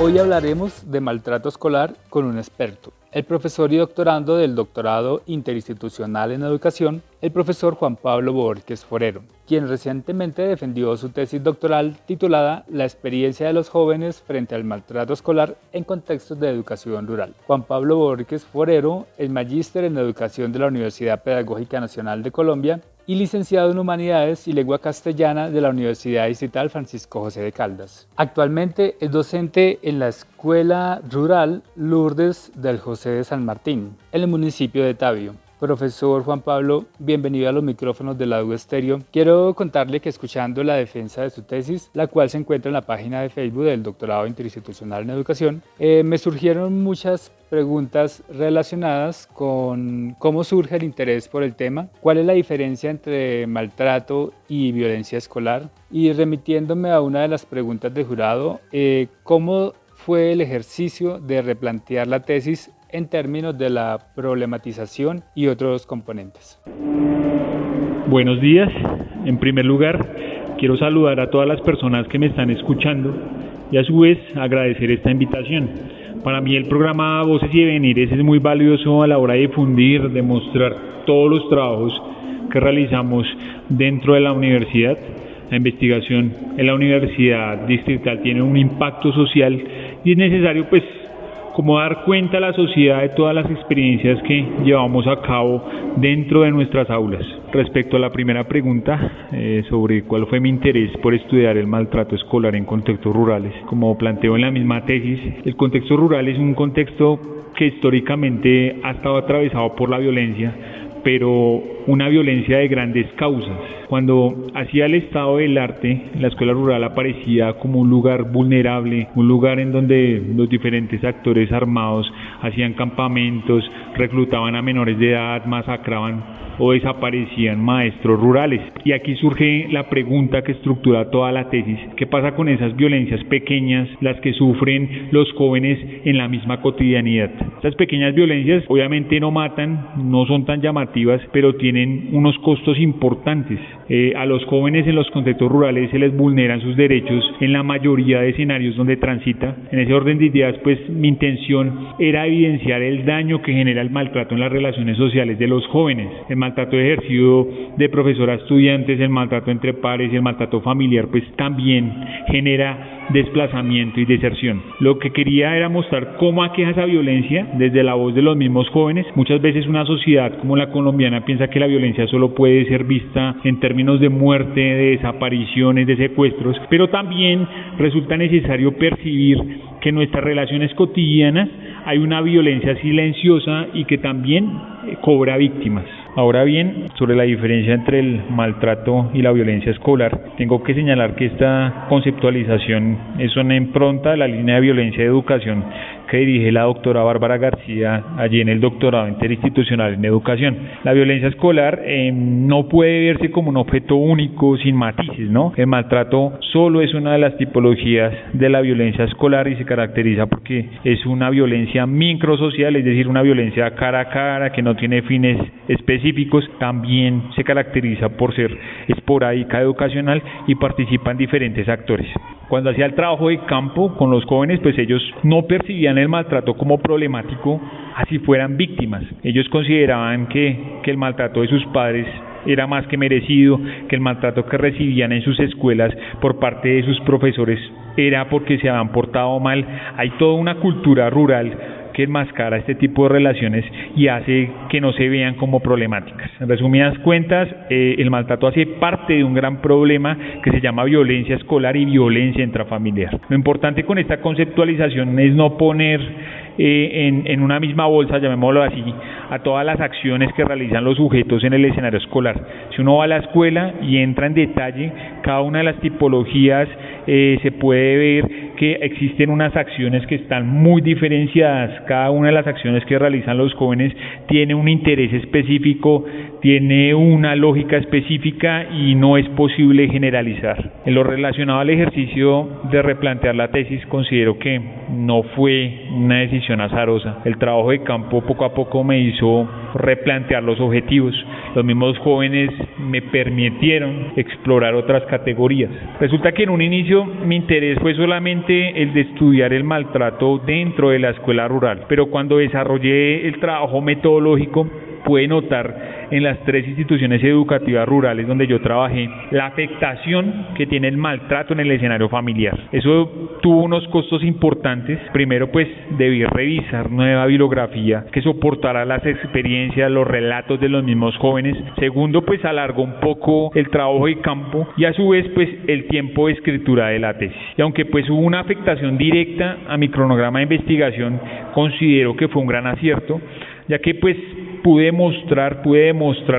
Hoy hablaremos de maltrato escolar con un experto, el profesor y doctorando del Doctorado Interinstitucional en Educación, el profesor Juan Pablo Bojorquez Forero, quien recientemente defendió su tesis doctoral titulada La experiencia de los jóvenes frente al maltrato escolar en contextos de educación rural. Juan Pablo Bojorquez Forero es magíster en Educación de la Universidad Pedagógica Nacional de Colombia y licenciado en Humanidades y Lengua Castellana de la Universidad Distrital Francisco José de Caldas. Actualmente es docente en la Escuela Rural Lourdes del José de San Martín, en el municipio de Tabio. Profesor Juan Pablo, bienvenido a los micrófonos de la U Estéreo. Quiero contarle que escuchando la defensa de su tesis, la cual se encuentra en la página de Facebook del Doctorado Interinstitucional en Educación, me surgieron muchas preguntas relacionadas con cómo surge el interés por el tema, cuál es la diferencia entre maltrato y violencia escolar, y remitiéndome a una de las preguntas del jurado, cómo fue el ejercicio de replantear la tesis en términos de la problematización y otros componentes. Buenos días. En primer lugar, quiero saludar a todas las personas que me están escuchando y a su vez agradecer esta invitación. Para mí el programa Voces y Devenires es muy valioso a la hora de difundir, de mostrar todos los trabajos que realizamos dentro de la universidad. La investigación en la Universidad Distrital tiene un impacto social y es necesario como dar cuenta a la sociedad de todas las experiencias que llevamos a cabo dentro de nuestras aulas. Respecto a la primera pregunta, sobre cuál fue mi interés por estudiar el maltrato escolar en contextos rurales, como planteo en la misma tesis, el contexto rural es un contexto que históricamente ha estado atravesado por la violencia, pero una violencia de grandes causas. Cuando hacía el estado del arte, la escuela rural aparecía como un lugar vulnerable, un lugar en donde los diferentes actores armados hacían campamentos, reclutaban a menores de edad, masacraban o desaparecían maestros rurales. Y aquí surge la pregunta que estructura toda la tesis: ¿qué pasa con esas violencias pequeñas, las que sufren los jóvenes en la misma cotidianidad? Esas pequeñas violencias obviamente no matan, no son tan llamativas, pero tienen unos costos importantes. A los jóvenes en los contextos rurales se les vulneran sus derechos en la mayoría de escenarios donde transita. En ese orden de ideas, mi intención era evidenciar el daño que genera el maltrato en las relaciones sociales de los jóvenes, el maltrato ejercido de profesor a estudiantes, el maltrato entre pares y el maltrato familiar, también genera desplazamiento y deserción. Lo que quería era mostrar cómo aqueja esa violencia desde la voz de los mismos jóvenes. Muchas veces una sociedad como la colombiana piensa que la violencia solo puede ser vista en términos de muerte, de desapariciones, de secuestros, pero también resulta necesario percibir que en nuestras relaciones cotidianas hay una violencia silenciosa y que también cobra víctimas. Ahora bien, sobre la diferencia entre el maltrato y la violencia escolar, tengo que señalar que esta conceptualización es una impronta de la línea de violencia de educación que dirige la doctora Bárbara García allí en el Doctorado Interinstitucional en Educación. La violencia escolar no puede verse como un objeto único sin matices, ¿no? El maltrato solo es una de las tipologías de la violencia escolar y se caracteriza porque es una violencia microsocial, es decir, una violencia cara a cara que no tiene fines específicos. También se caracteriza por ser esporádica, educacional y participan diferentes actores. Cuando hacía el trabajo de campo con los jóvenes, ellos no percibían el maltrato como problemático, así fueran víctimas. Ellos consideraban que el maltrato de sus padres era más que merecido, que el maltrato que recibían en sus escuelas por parte de sus profesores era porque se habían portado mal. Hay toda una cultura rural que enmascara este tipo de relaciones y hace que no se vean como problemáticas. En resumidas cuentas, el maltrato hace parte de un gran problema que se llama violencia escolar y violencia intrafamiliar. Lo importante con esta conceptualización es no poner en una misma bolsa, llamémoslo así, a todas las acciones que realizan los sujetos en el escenario escolar. Si uno va a la escuela y entra en detalle cada una de las tipologías, se puede ver que existen unas acciones que están muy diferenciadas. Cada una de las acciones que realizan los jóvenes tiene un interés específico, tiene una lógica específica y no es posible generalizar. En lo relacionado al ejercicio de replantear la tesis, considero que no fue una decisión azarosa. El trabajo de campo poco a poco me hizo replantear los objetivos. Los mismos jóvenes me permitieron explorar otras categorías. Resulta que en un inicio mi interés fue solamente solamente el de estudiar el maltrato dentro de la escuela rural, pero cuando desarrollé el trabajo metodológico pude notar en las 3 instituciones educativas rurales donde yo trabajé la afectación que tiene el maltrato en el escenario familiar. Eso tuvo unos costos importantes. Primero, pues debí revisar nueva bibliografía que soportara las experiencias, los relatos de los mismos jóvenes. Segundo, pues alargó un poco el trabajo de campo y a su vez pues el tiempo de escritura de la tesis. Y aunque pues hubo una afectación directa a mi cronograma de investigación, considero que fue un gran acierto, ya que pues pude demostrar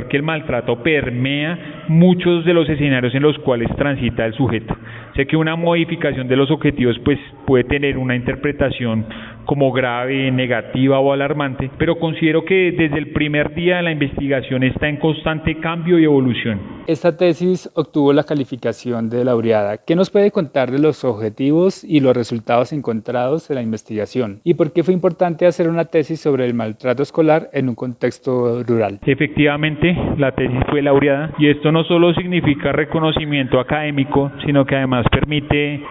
que el maltrato permea muchos de los escenarios en los cuales transita el sujeto. Sé que una modificación de los objetivos pues puede tener una interpretación como grave, negativa o alarmante, pero considero que desde el primer día de la investigación está en constante cambio y evolución. Esta tesis obtuvo la calificación de laureada. ¿Qué nos puede contar de los objetivos y los resultados encontrados en la investigación? ¿Y por qué fue importante hacer una tesis sobre el maltrato escolar en un contexto rural? Efectivamente, la tesis fue laureada y esto no solo significa reconocimiento académico, sino que además permite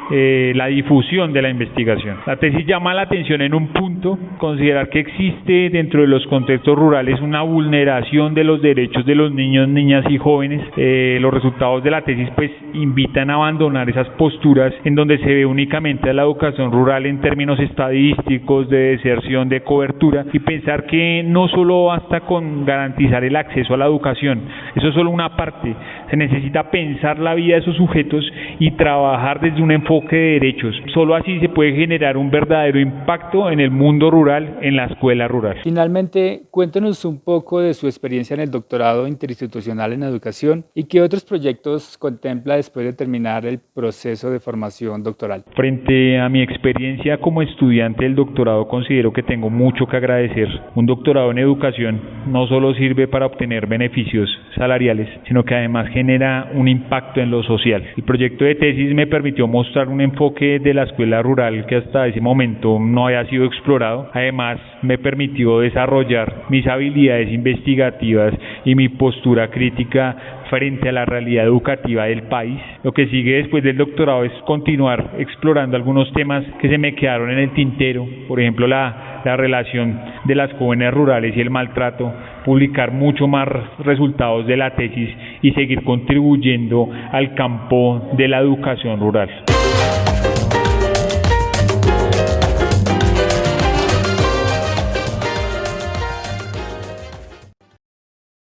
la difusión de la investigación. La tesis llama la atención en un punto, considerar que existe dentro de los contextos rurales una vulneración de los derechos de los niños, niñas y jóvenes. Los resultados de la tesis pues invitan a abandonar esas posturas en donde se ve únicamente a la educación rural en términos estadísticos, de deserción, de cobertura, y pensar que no solo basta con garantizar el acceso a la educación, eso es solo una parte. Se necesita pensar la vida de esos sujetos y trabajar desde un enfoque de derechos. Solo así se puede generar un verdadero impacto en el mundo rural, en la escuela rural. Finalmente, cuéntenos un poco de su experiencia en el doctorado interinstitucional en educación y qué otros proyectos contempla después de terminar el proceso de formación doctoral. Frente a mi experiencia como estudiante del doctorado, considero que tengo mucho que agradecer. Un doctorado en educación no solo sirve para obtener beneficios salariales, sino que además genera un impacto en lo social. El proyecto de tesis me permitió mostrar un enfoque de la escuela rural que hasta ese momento no había sido explorado. Además, me permitió desarrollar mis habilidades investigativas y mi postura crítica frente a la realidad educativa del país. Lo que sigue después del doctorado es continuar explorando algunos temas que se me quedaron en el tintero, por ejemplo la relación de las jóvenes rurales y el maltrato, publicar mucho más resultados de la tesis y seguir contribuyendo al campo de la educación rural.